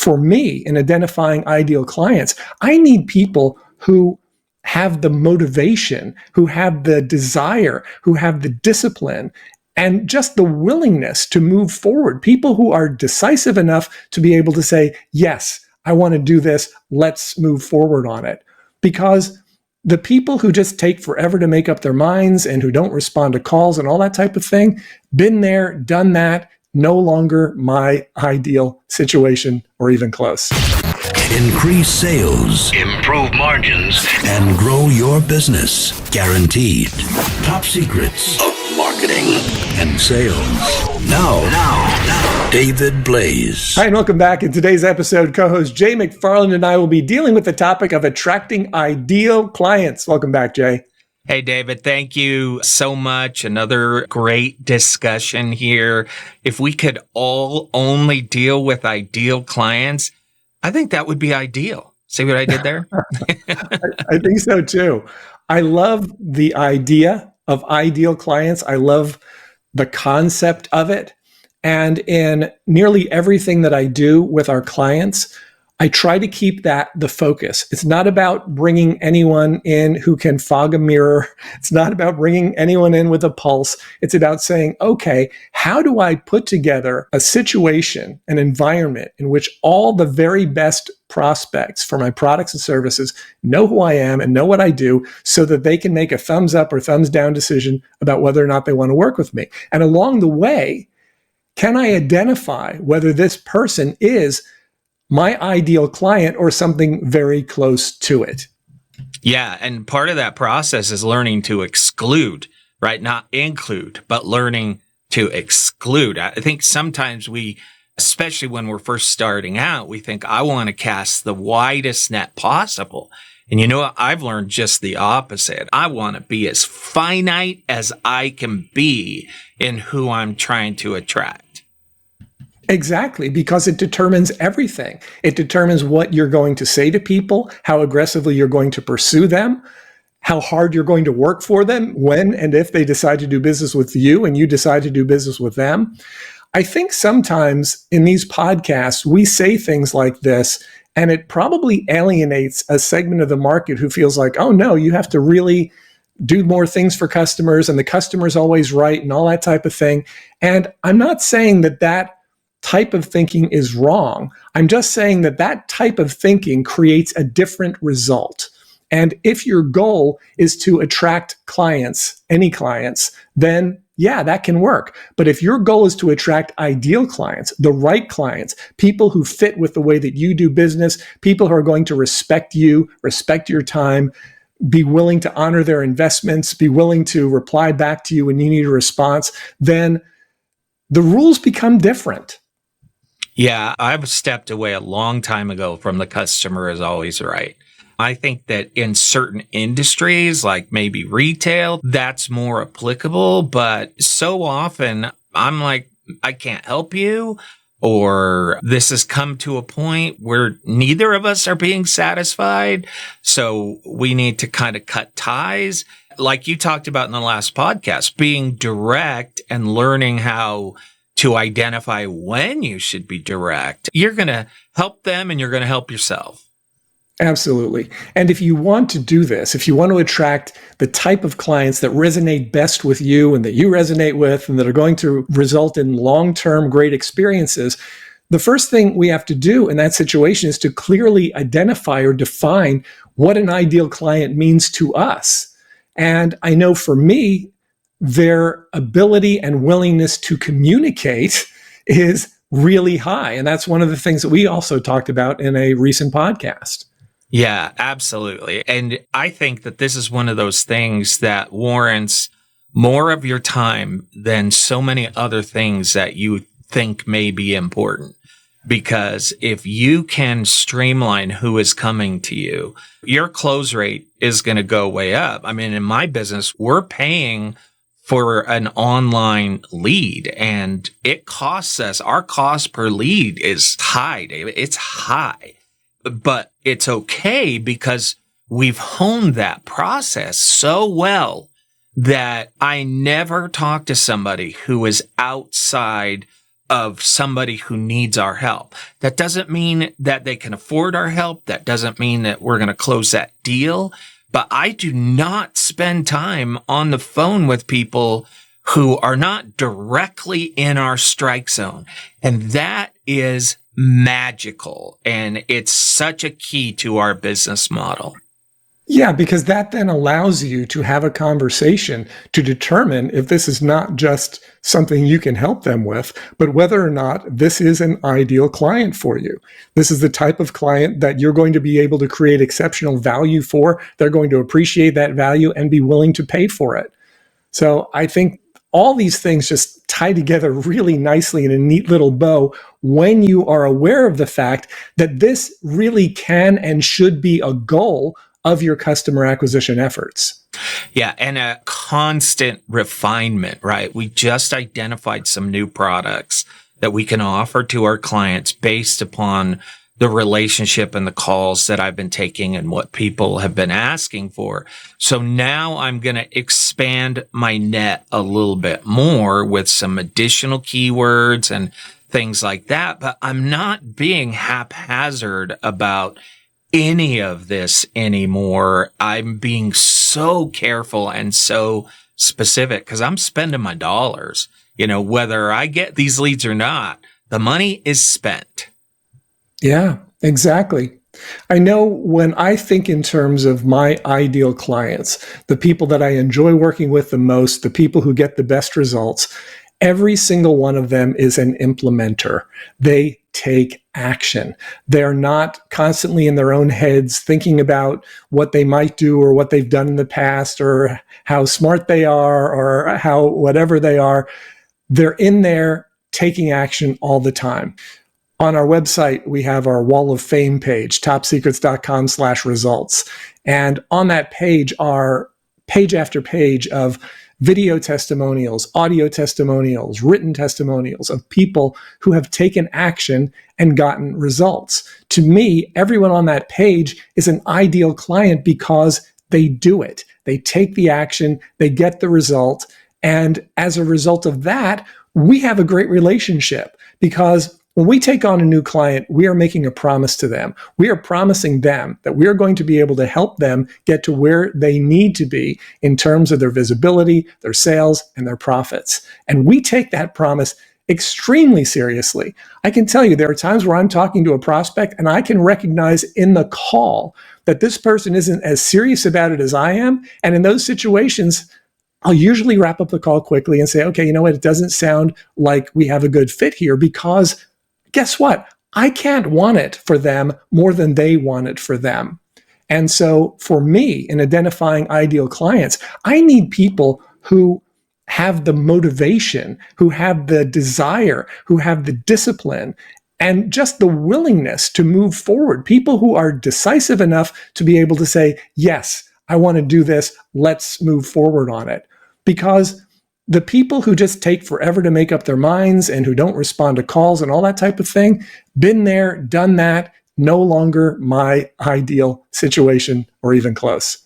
for me, in identifying ideal clients, I need people who have the motivation, who have the desire, who have the discipline, and just the willingness to move forward. People who are decisive enough to be able to say, yes, I want to do this. Let's move forward on it. Because the people who just take forever to make up their minds and who don't respond to calls and all that type of thing, been there, done that, no longer my ideal situation or even close. Increase sales, improve margins, and grow your business. Guaranteed. Top secrets of marketing and sales. Now, David Blaze. Hi, and welcome back. In today's episode, co-host Jay McFarland and I will be dealing with the topic of attracting ideal clients. Welcome back, Jay. Hey, David, thank you so much. Another great discussion here. If we could all only deal with ideal clients, I think that would be ideal. See what I did there? I think so too. I love the idea of ideal clients. I love the concept of it. And in nearly everything that I do with our clients, I try to keep that the focus. It's not about bringing anyone in who can fog a mirror. It's not about bringing anyone in with a pulse. It's about saying, okay, how do I put together a situation, an environment in which all the very best prospects for my products and services know who I am and know what I do so that they can make a thumbs up or thumbs down decision about whether or not they want to work with me. And along the way, can I identify whether this person is my ideal client or something very close to it? Yeah. And part of that process is learning to exclude, right? Not include, but learning to exclude. I think sometimes we, especially when we're first starting out, we think, I want to cast the widest net possible. And you know what? I've learned just the opposite. I want to be as finite as I can be in who I'm trying to attract. Exactly, because it determines everything. It determines what you're going to say to people, how aggressively you're going to pursue them, how hard you're going to work for them when and if they decide to do business with you and you decide to do business with them. I think sometimes in these podcasts, we say things like this, and it probably alienates a segment of the market who feels like, oh no, you have to really do more things for customers and the customer's always right and all that type of thing. And I'm not saying that that type of thinking is wrong. I'm just saying that that type of thinking creates a different result. And if your goal is to attract clients, any clients, then yeah, that can work. But if your goal is to attract ideal clients, the right clients, people who fit with the way that you do business, people who are going to respect you, respect your time, be willing to honor their investments, be willing to reply back to you when you need a response, then the rules become different. Yeah, I've stepped away a long time ago from the customer is always right. I think that in certain industries, like maybe retail, that's more applicable. But so often I'm like, I can't help you, or this has come to a point where neither of us are being satisfied. So we need to kind of cut ties. Like you talked about in the last podcast, being direct and learning how to identify when you should be direct. You're going to help them and you're going to help yourself. Absolutely. And if you want to do this, if you want to attract the type of clients that resonate best with you and that you resonate with and that are going to result in long-term great experiences, the first thing we have to do in that situation is to clearly identify or define what an ideal client means to us. And I know for me, their ability and willingness to communicate is really high. And that's one of the things that we also talked about in a recent podcast. Yeah, absolutely. And I think that this is one of those things that warrants more of your time than so many other things that you think may be important. Because if you can streamline who is coming to you, your close rate is going to go way up. I mean, in my business, we're paying for an online lead and it costs us, our cost per lead is high, David. It's high, but it's okay because we've honed that process so well that I never talk to somebody who is outside of somebody who needs our help. That doesn't mean that they can afford our help. That doesn't mean that we're going to close that deal. But I do not spend time on the phone with people who are not directly in our strike zone. And that is magical. And it's such a key to our business model. Yeah, because that then allows you to have a conversation to determine if this is not just something you can help them with, but whether or not this is an ideal client for you. This is the type of client that you're going to be able to create exceptional value for. They're going to appreciate that value and be willing to pay for it. So I think all these things just tie together really nicely in a neat little bow when you are aware of the fact that this really can and should be a goal of your customer acquisition efforts. Yeah, and a constant refinement, right? We just identified some new products that we can offer to our clients based upon the relationship and the calls that I've been taking and what people have been asking for. So now I'm going to expand my net a little bit more with some additional keywords and things like that, but I'm not being haphazard about any of this anymore. I'm being so careful and so specific because I'm spending my dollars. Whether I get these leads or not, the money is spent. Yeah, exactly. I know when I think in terms of my ideal clients, the people that I enjoy working with the most, the people who get the best results, every single one of them is an implementer. They take action. They're not constantly in their own heads thinking about what they might do or what they've done in the past or how smart they are or how whatever they are. They're in there taking action all the time. On our website, we have our Wall of Fame page, topsecrets.com/results. And on that page are page after page of video testimonials, audio testimonials, written testimonials of people who have taken action and gotten results. To me, everyone on that page is an ideal client because they do it. They take the action, they get the result, and as a result of that, we have a great relationship because when we take on a new client, we are making a promise to them. We are promising them that we are going to be able to help them get to where they need to be in terms of their visibility, their sales, and their profits. And we take that promise extremely seriously. I can tell you there are times where I'm talking to a prospect and I can recognize in the call that this person isn't as serious about it as I am. And in those situations, I'll usually wrap up the call quickly and say, okay, you know what? It doesn't sound like we have a good fit here because guess what? I can't want it for them more than they want it for them. And so for me, in identifying ideal clients, I need people who have the motivation, who have the desire, who have the discipline, and just the willingness to move forward. People who are decisive enough to be able to say, yes, I want to do this. Let's move forward on it. Because the people who just take forever to make up their minds and who don't respond to calls and all that type of thing, been there, done that, no longer my ideal situation or even close.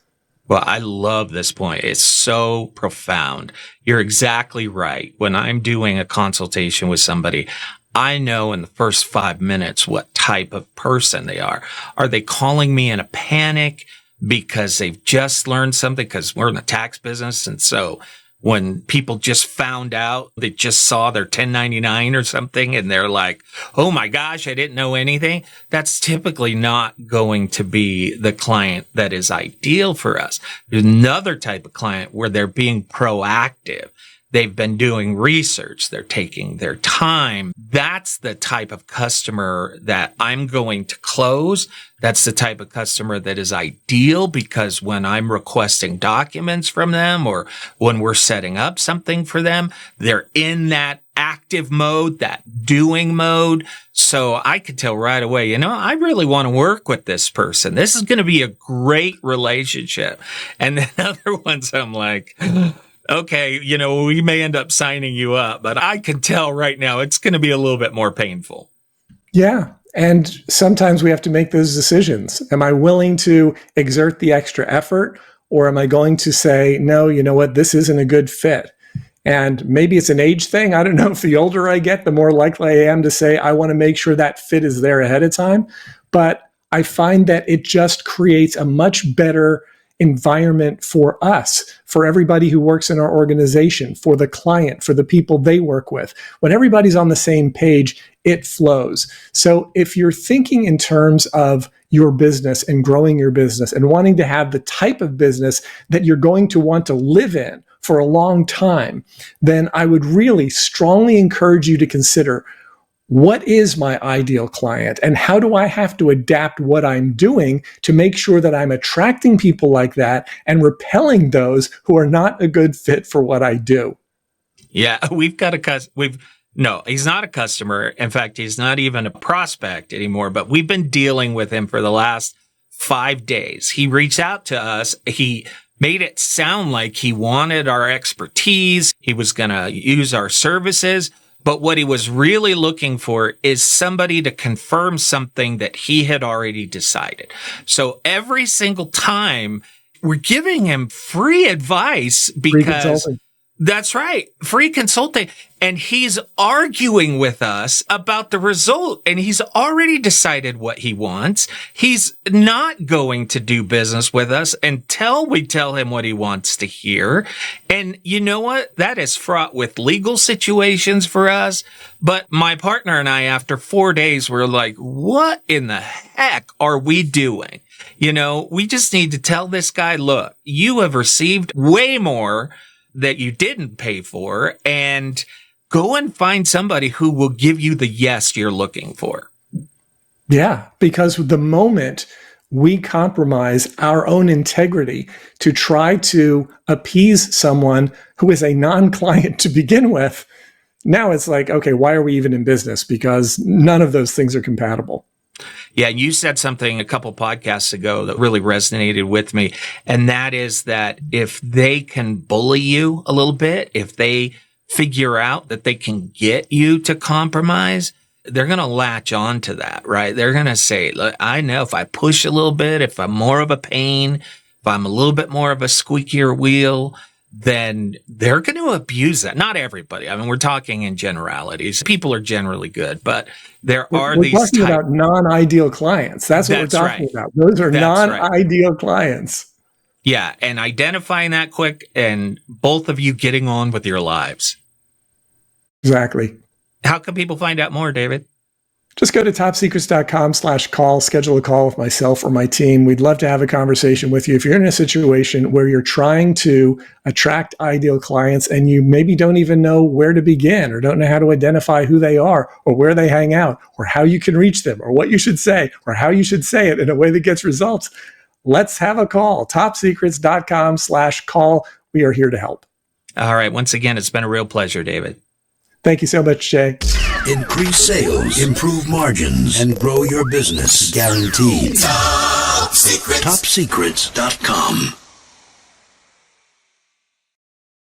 Well, I love this point. It's so profound. You're exactly right. When I'm doing a consultation with somebody, I know in the first 5 minutes what type of person they are. Are they calling me in a panic because they've just learned something? Because we're in the tax business. And so when people just found out, they just saw their 1099 or something and they're like, oh my gosh, I didn't know anything. That's typically not going to be the client that is ideal for us. There's another type of client where they're being proactive. They've been doing research. They're taking their time. That's the type of customer that I'm going to close. That's the type of customer that is ideal because when I'm requesting documents from them or when we're setting up something for them, they're in that active mode, that doing mode. So I could tell right away, I really want to work with this person. This is going to be a great relationship. And then other ones, I'm like, okay, we may end up signing you up, but I can tell right now it's going to be a little bit more painful. Yeah. And sometimes we have to make those decisions. Am I willing to exert the extra effort or am I going to say, no, you know what, this isn't a good fit? And maybe it's an age thing. I don't know if the older I get, the more likely I am to say, I want to make sure that fit is there ahead of time. But I find that it just creates a much better environment for us, for everybody who works in our organization, for the client, for the people they work with. When everybody's on the same page, it flows. So if you're thinking in terms of your business and growing your business and wanting to have the type of business that you're going to want to live in for a long time, then I would really strongly encourage you to consider, what is my ideal client and how do I have to adapt what I'm doing to make sure that I'm attracting people like that and repelling those who are not a good fit for what I do? Yeah, no, he's not a customer. In fact, he's not even a prospect anymore, but we've been dealing with him for the last 5 days. He reached out to us. He made it sound like he wanted our expertise. He was going to use our services. But what he was really looking for is somebody to confirm something that he had already decided. So every single time we're giving him free advice because that's right. Free consulting. And he's arguing with us about the result. And he's already decided what he wants. He's not going to do business with us until we tell him what he wants to hear. And you know what? That is fraught with legal situations for us. But my partner and I, after 4 days, were like, what in the heck are we doing? You know, we just need to tell this guy, look, you have received way more that you didn't pay for, and go and find somebody who will give you the yes you're looking for. Yeah, because the moment we compromise our own integrity to try to appease someone who is a non-client to begin with, now it's like, okay, why are we even in business? Because none of those things are compatible. Yeah, you said something a couple podcasts ago that really resonated with me. And that is that if they can bully you a little bit, if they figure out that they can get you to compromise, they're going to latch on to that, right? They're going to say, look, I know if I push a little bit, if I'm more of a pain, if I'm a little bit more of a squeakier wheel, then they're going to abuse that. Not everybody. I mean, we're talking in generalities. People are generally good, but we're talking about non-ideal clients. That's what we're talking about. Those are non-ideal clients. Yeah, and identifying that quick, and both of you getting on with your lives. Exactly. How can people find out more, David? Just go to topsecrets.com/call, schedule a call with myself or my team. We'd love to have a conversation with you. If you're in a situation where you're trying to attract ideal clients and you maybe don't even know where to begin or don't know how to identify who they are or where they hang out or how you can reach them or what you should say or how you should say it in a way that gets results, let's have a call. topsecrets.com/call. We are here to help. All right. Once again, it's been a real pleasure, David. Thank you so much, Jay. Increase sales, improve margins, and grow your business. Guaranteed. Top Secrets. TopSecrets.com.